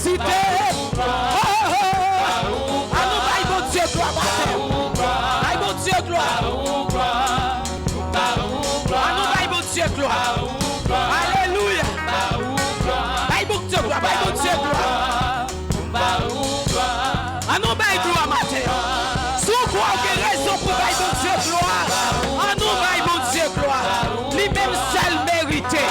cité. À nous, bon Dieu, gloire matin. Aïe, bon Dieu, gloire. À nous, bon Dieu, gloire. Alléluia. Aïe, bon Dieu, gloire. Aïe, bon Dieu, gloire. À nous, gloire matin. Sous quoi que raison pour bailler bon Dieu, gloire. À nous, bon Dieu, gloire. Lui-même seul mérité.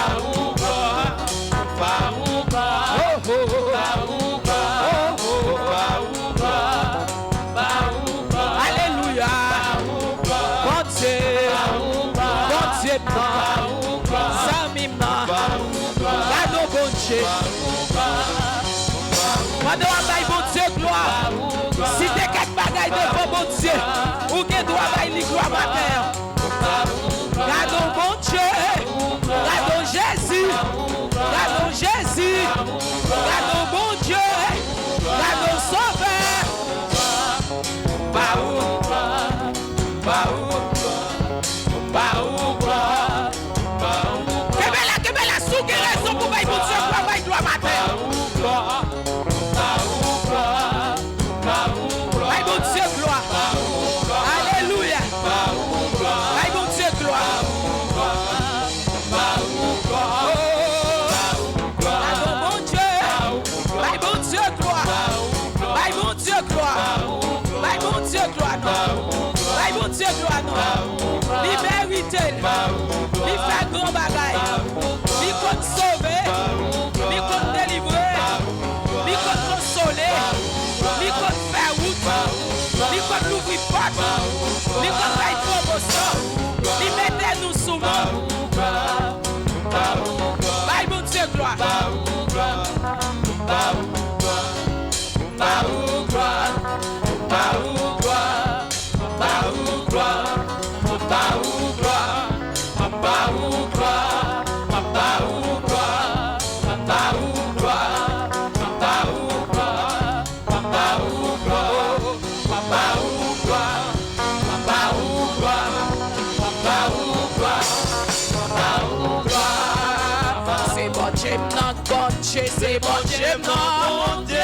Alléluia. Bon Dieu. Bon Dieu. Samimna. Gado bon Dieu. Pendant on baille bon Dieu gloire. Si t'es quelque bagaille devant bon Dieu, ou que doit bailler gloire matin. Gado bon Dieu. Gado Jésus. Gado Jésus. Gado bon Dieu. Gado sauveur. Que belle sous que raison pour bailler bon Dieu gloire matin. Baille bon Dieu gloire. Alléluia. Baille bon Dieu gloire. Bon Dieu. Baille bon Dieu gloire. Baille bon Dieu gloire. Baille bon Dieu gloire. Baille bon Dieu gloire. Liberté. Il fait grand bagaille. Il compte sauver. Il compte délivrer. Il compte consoler. Il compte faire route. Il compte l'ouvrir porte. Il compte faire promotion. Il mettait nous sous moi. Baille bon Dieu gloire. C'est bon Dieu, non, c'est bon Dieu, non, Dieu.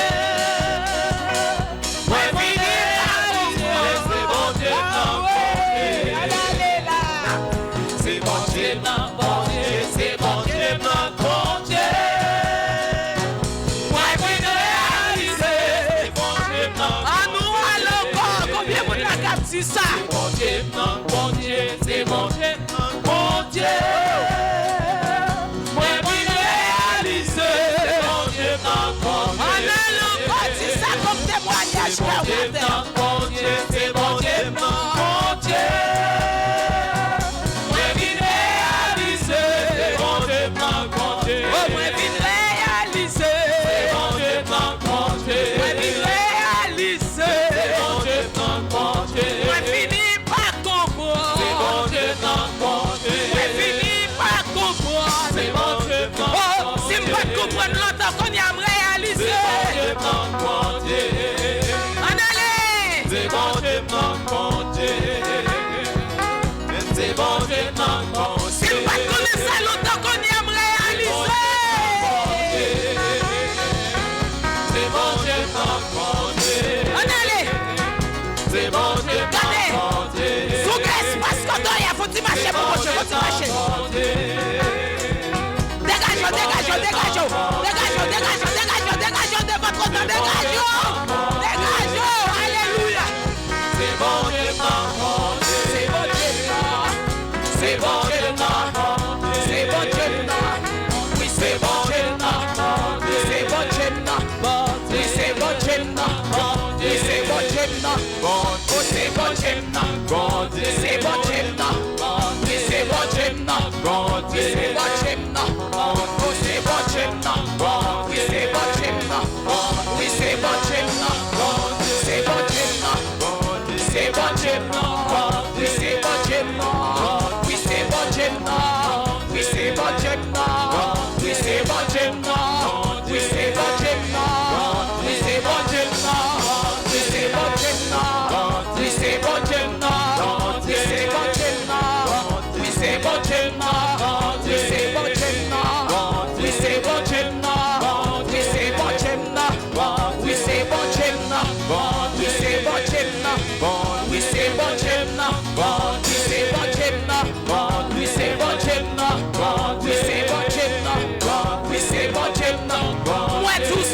C'est ça. Bon Dieu, non, bon Dieu, c'est bon Dieu, non, bon Dieu. Moi, puis réaliser. C'est bon Dieu, non, bon Dieu. On a le c'est ça comme témoignage. Bon Dieu, non, bon Dieu, c'est bon Dieu, non, bon Dieu. Moi, puis réaliser. C'est bon Dieu, non, bon Dieu. Oh, moi, puis réaliser. C'est bon Dieu, non, bon Dieu. Moi, puis réaliser. C'est bon Dieu, non, bon Dieu. Comprendre longtemps qu'on y a réalisé. C'est bon Dieu, en allez. C'est bon Dieu, non, bon Dieu. C'est bon Dieu, non, bon Dieu. C'est pas qu'on est ça longtemps qu'on y a réalisé. C'est bon Dieu, non, bon Dieu. En allez. C'est bon Dieu, non, bon Dieu. Sous l'espace quand on y a, faut-il marcher pour marcher, faut-il marcher. Dégageons de votre temps, dégageons, alléluia. C'est bon Dieu, non, bon Dieu. C'est bon Dieu, non. C'est bon Dieu, non, bon Dieu. C'est bon Dieu, non. Oui, c'est bon Dieu, non, bon Dieu. C'est bon Dieu, non, bon Dieu. Oui, c'est bon Dieu, non, bon Dieu. Oui, c'est bon Dieu, non, bon Dieu. C'est bon Dieu, non, bon Dieu. C'est bon Dieu, non, bon Dieu. C'est bon Dieu, non.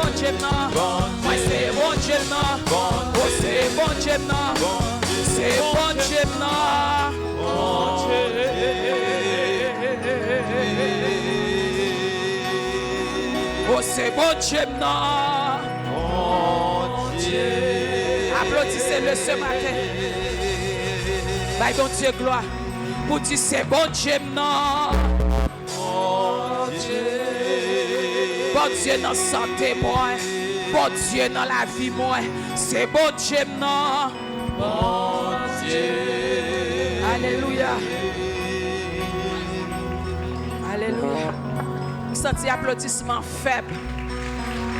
bon Dieu non. Moi c'est bon Dieu non. Oh c'est bon Dieu non. C'est bon Dieu non. Oh c'est bon Dieu non. Applaudissez-le ce matin. Bye bon Dieu gloire. Pour dire c'est bon Dieu non. Bon Dieu dans la santé moi. Bon Dieu dans la vie moi. C'est bon Dieu non. Bon Dieu. Alléluia. Alléluia. Vous sentez applaudissement faible.